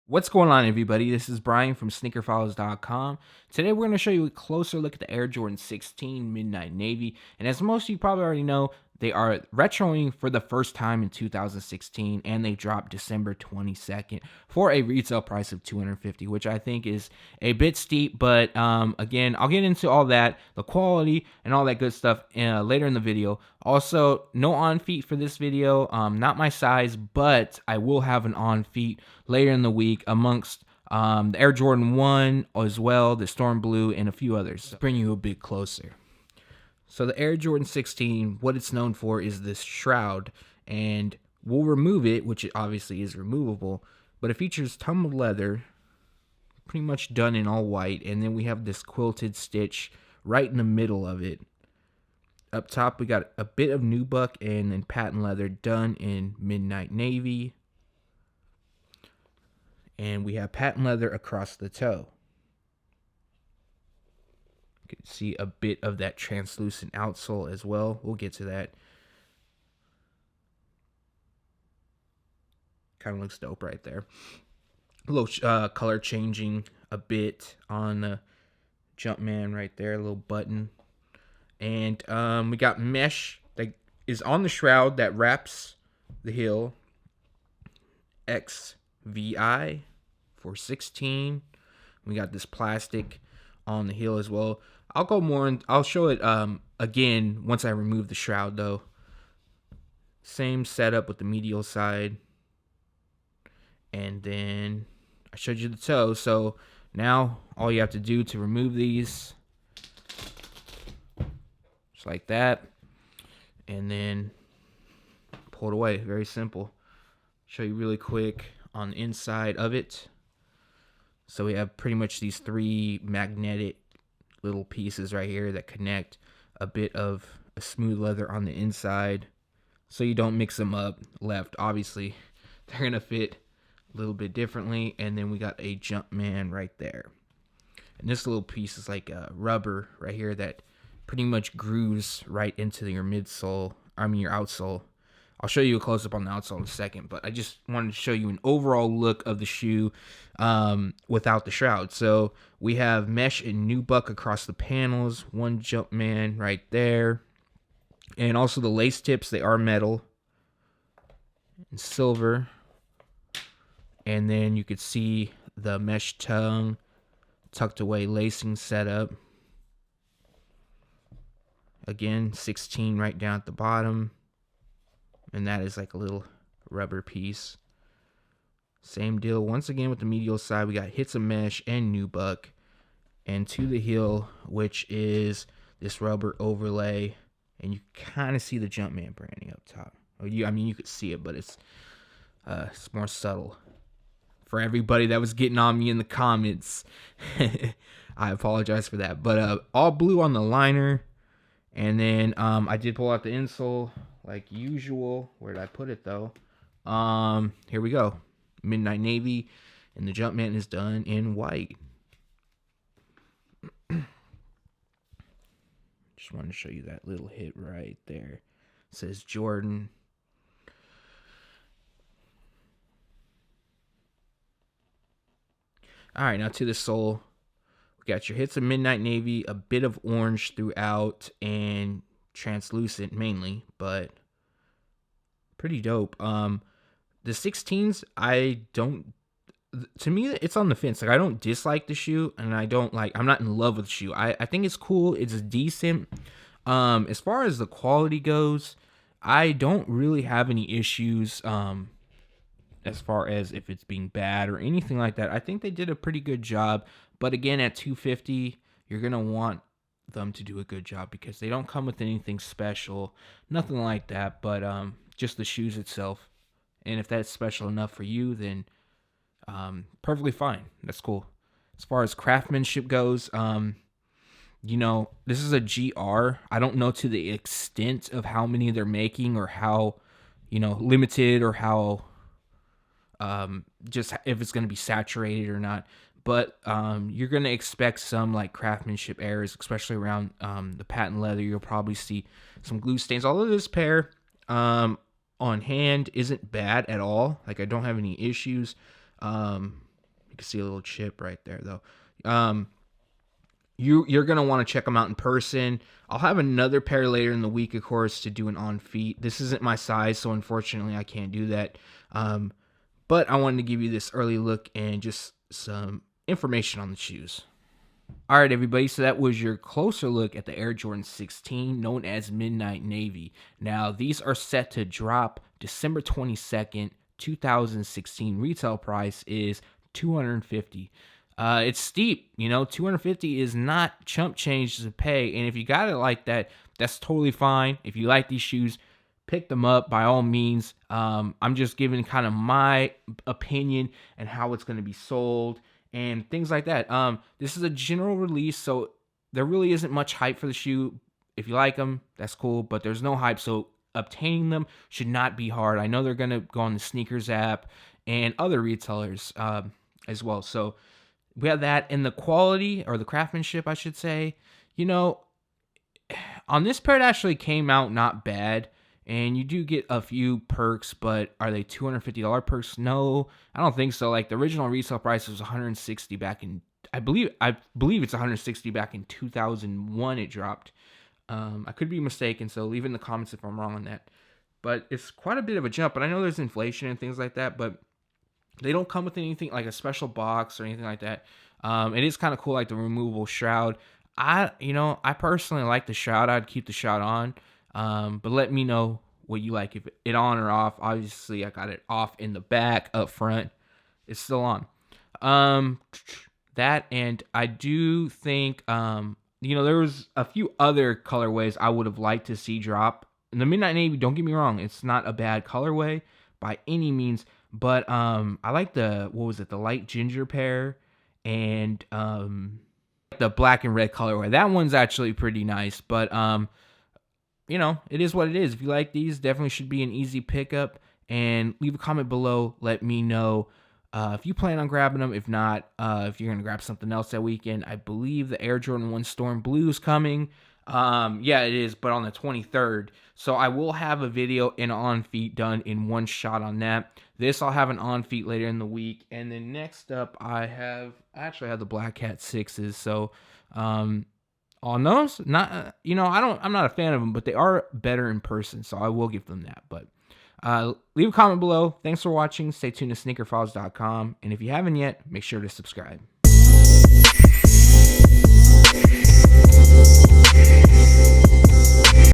What's going on, everybody? This is Brian from SneakerFiles.com. Today, we're going to show you a closer look at the Air Jordan 16 Midnight Navy. And as most of you probably already know, they are retroing for the first time in 2016, and they dropped December 22nd for a retail price of $250, which I think is a bit steep. But again, I'll get into all that, the quality, and all that good stuff later in the video. Also, no on feet for this video, not my size, but I will have an on feet later in the week amongst the Air Jordan 1 as well, the Storm Blue, and a few others. Bring you a bit closer. So the Air Jordan 16, what it's known for is this shroud, and we'll remove it, which it obviously is removable, but it features tumbled leather, pretty much done in all white, and then we have this quilted stitch right in the middle of it. Up top, we got a bit of nubuck and then patent leather done in midnight navy. And we have patent leather across the toe. You can see a bit of that translucent outsole as well. We'll get to that. Kind of looks dope right there. A little color changing a bit on the Jumpman right there. A little button. And we got mesh that is on the shroud that wraps the heel. XVI for 16. We got this plastic on the heel as well. I'll go more and I'll show it again once I remove the shroud though. Same setup with the medial side. And then I showed you the toe. So now all you have to do to remove these, just like that, and then pull it away. Very simple. Show you really quick on the inside of it. So we have pretty much these three magnetic little pieces right here that connect a bit of a smooth leather on the inside, so you don't mix them up left. Obviously, they're going to fit a little bit differently. And then we got a Jumpman right there. And this little piece is like a rubber right here that pretty much grooves right into your midsole, your outsole. I'll show you a close-up on the outsole in a second, but I just wanted to show you an overall look of the shoe without the shroud. So we have mesh and nubuck across the panels, one Jumpman right there, and also the lace tips, they are metal and silver. And then you could see the mesh tongue, tucked away lacing setup. Again, 16 right down at the bottom. And that is like a little rubber piece. Same deal once again with the medial side. We got hits of mesh and nubuck. And to the heel, which is this rubber overlay. And you kind of see the Jumpman branding up top. You could see it, but it's more subtle. For everybody that was getting on me in the comments, I apologize for that. But all blue on the liner. And then I did pull out the insole like usual. Where did I put it though? Here we go. Midnight navy, and the Jumpman is done in white. Just wanted to show you that little hit right there. It says Jordan. All right, now to the sole. We got your hits of midnight navy, a bit of orange throughout, and translucent mainly, but pretty dope. The 16s, to me, it's on the fence. Like, I don't dislike the shoe, and I'm not in love with the shoe. I think it's cool. It's decent. As far as the quality goes, I don't really have any issues, as far as if it's being bad or anything like that. I think they did a pretty good job. But again, at $250, you're going to want them to do a good job because they don't come with anything special, nothing like that, but just the shoes itself. And if that's special enough for you, then perfectly fine. That's cool. As far as craftsmanship goes, this is a GR. I don't know to the extent of how many they're making or how, limited or how just if it's going to be saturated or not. But you're going to expect some like craftsmanship errors, especially around the patent leather. You'll probably see some glue stains. Although this pair on hand isn't bad at all. Like, I don't have any issues. You can see a little chip right there, though. You're going to want to check them out in person. I'll have another pair later in the week, of course, to do an on feet. This isn't my size, so unfortunately I can't do that. But I wanted to give you this early look and just some information on the shoes. All right, everybody, so that was your closer look at the Air Jordan 16, known as Midnight Navy. Now, these are set to drop December 22nd, 2016. Retail price is $250. It's steep, $250 is not chump change to pay, and if you got it like that, that's totally fine. If you like these shoes, pick them up by all means. I'm just giving kind of my opinion and how it's going to be sold and things like that. This is a general release, so there really isn't much hype for the shoe. If you like them, that's cool, but there's no hype, so obtaining them should not be hard. I know they're going to go on the Sneakers app and other retailers as well, so we have that. And the quality, or the craftsmanship, I should say, on this pair, it actually came out not bad. And you do get a few perks, but are they $250 perks? No, I don't think so. Like, the original retail price was $160 back in, I believe it's $160 back in 2001 it dropped. I could be mistaken, so leave in the comments if I'm wrong on that. But it's quite a bit of a jump, and I know there's inflation and things like that, but they don't come with anything like a special box or anything like that. It is kind of cool, like the removable shroud. I personally like the shroud. I'd keep the shroud on. But let me know what you like, if it on or off. Obviously, I got it off in the back. Up front, it's still on. That, and I do think, there was a few other colorways I would have liked to see drop. And the Midnight Navy, don't get me wrong, it's not a bad colorway by any means. But I like the light ginger pair and the black and red colorway. That one's actually pretty nice. But it is what it is. If you like these, definitely should be an easy pickup. And leave a comment below. Let me know if you plan on grabbing them. If not, if you're gonna grab something else that weekend. I believe the Air Jordan 1 Storm Blue is coming. Yeah, it is, but on the 23rd. So I will have a video and on feet done in one shot on that. This I'll have an on feet later in the week. And then next up I actually have the Black Cat 6s. So on those, I'm not a fan of them, but they are better in person, so I will give them that. But leave a comment below. Thanks for watching. Stay tuned to SneakerFiles.com, and if you haven't yet, make sure to subscribe.